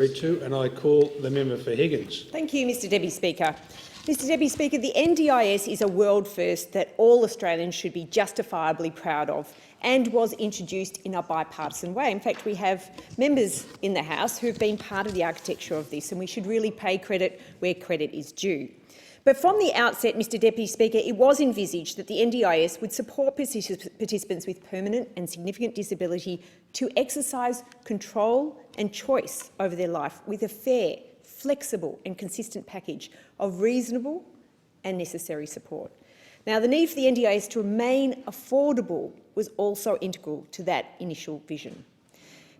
And I call the member for Higgins. Thank you, Mr Deputy Speaker. Mr Deputy Speaker, the NDIS is a world first that all Australians should be justifiably proud of and was introduced in a bipartisan way. In fact, we have members in the House who have been part of the architecture of this, and we should really pay credit where credit is due. But from the outset, Mr Deputy Speaker, it was envisaged that the NDIS would support participants with permanent and significant disability to exercise control and choice over their life with a fair, flexible and consistent package of reasonable and necessary support. Now, the need for the NDIS to remain affordable was also integral to that initial vision.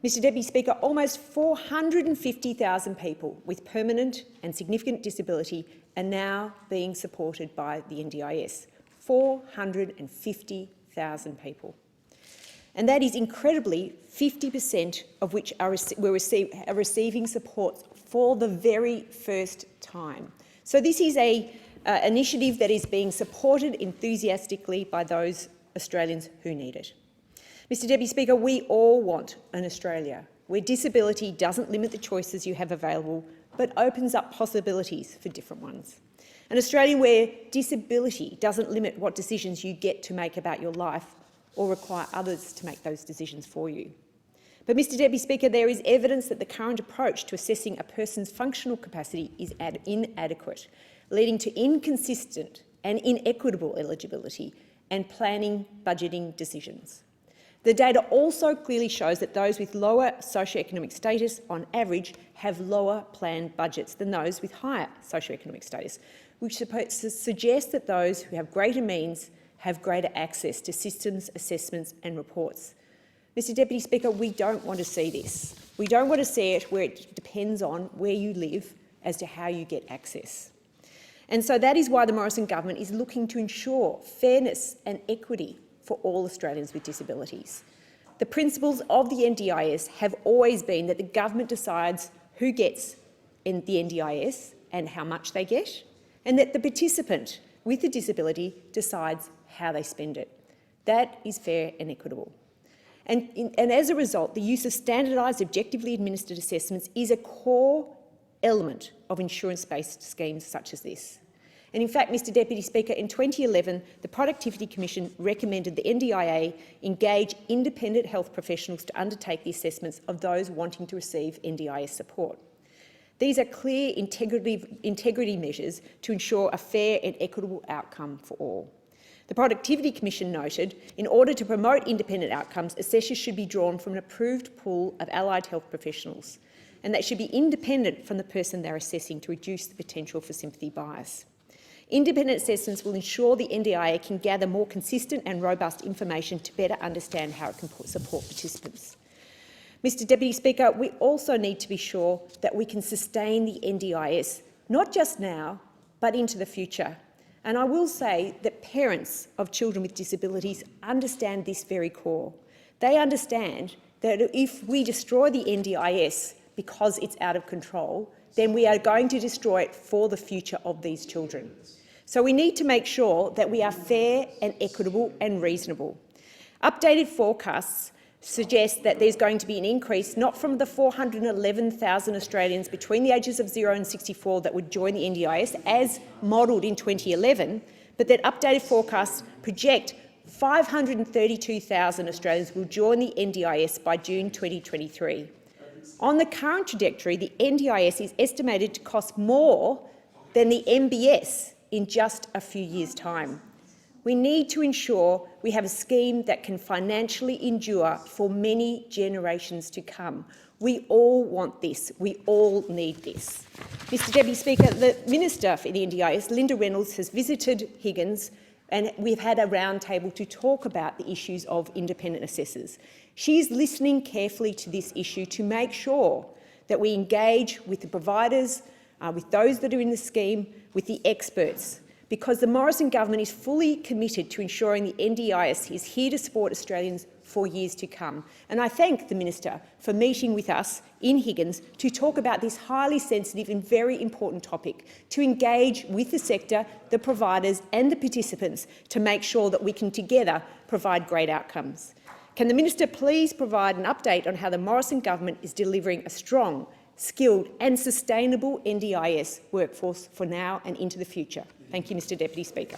Mr Deputy Speaker, almost 450,000 people with permanent and significant disability are now being supported by the NDIS. 450,000 people. And that is incredibly 50% of which are receiving support for the very first time. So this is an initiative that is being supported enthusiastically by those Australians who need it. Mr Deputy Speaker, we all want an Australia where disability doesn't limit the choices you have available, but opens up possibilities for different ones. An Australia where disability doesn't limit what decisions you get to make about your life or require others to make those decisions for you. But, Mr Deputy Speaker, there is evidence that the current approach to assessing a person's functional capacity is inadequate, leading to inconsistent and inequitable eligibility and planning budgeting decisions. The data also clearly shows that those with lower socioeconomic status, on average, have lower planned budgets than those with higher socioeconomic status, which suggests that those who have greater means have greater access to systems, assessments and reports. Mr Deputy Speaker, we don't want to see this. We don't want to see it where it depends on where you live as to how you get access. And so that is why the Morrison government is looking to ensure fairness and equity for all Australians with disabilities. The principles of the NDIS have always been that the government decides who gets in the NDIS and how much they get, and that the participant with the disability decides how they spend it. That is fair and equitable. And as a result, the use of standardised, objectively administered assessments is a core element of insurance-based schemes such as this. And in fact, Mr Deputy Speaker, in 2011, the Productivity Commission recommended the NDIA engage independent health professionals to undertake the assessments of those wanting to receive NDIS support. These are clear integrity measures to ensure a fair and equitable outcome for all. The Productivity Commission noted, in order to promote independent outcomes, assessors should be drawn from an approved pool of allied health professionals, and that should be independent from the person they're assessing to reduce the potential for sympathy bias. Independent assessments will ensure the NDIA can gather more consistent and robust information to better understand how it can support participants. Mr Deputy Speaker, we also need to be sure that we can sustain the NDIS, not just now, but into the future. And I will say that parents of children with disabilities understand this very core. They understand that if we destroy the NDIS because it's out of control, then we are going to destroy it for the future of these children. So we need to make sure that we are fair and equitable and reasonable. Updated forecasts suggest that there's going to be an increase not from the 411,000 Australians between the ages of 0 and 64 that would join the NDIS, as modelled in 2011, but that updated forecasts project 532,000 Australians will join the NDIS by June 2023. On the current trajectory, the NDIS is estimated to cost more than the MBS in just a few years' time. We need to ensure we have a scheme that can financially endure for many generations to come. We all want this. We all need this. Mr Deputy Speaker, the Minister for the NDIS, Linda Reynolds, has visited Higgins, and we've had a roundtable to talk about the issues of independent assessors. She's listening carefully to this issue to make sure that we engage with the providers, with those that are in the scheme, with the experts, because the Morrison government is fully committed to ensuring the NDIS is here to support Australians for years to come. And I thank the Minister for meeting with us in Higgins to talk about this highly sensitive and very important topic, to engage with the sector, the providers and the participants to make sure that we can together provide great outcomes. Can the Minister please provide an update on how the Morrison government is delivering a strong, skilled and sustainable NDIS workforce for now and into the future. Thank you, Mr Deputy Speaker.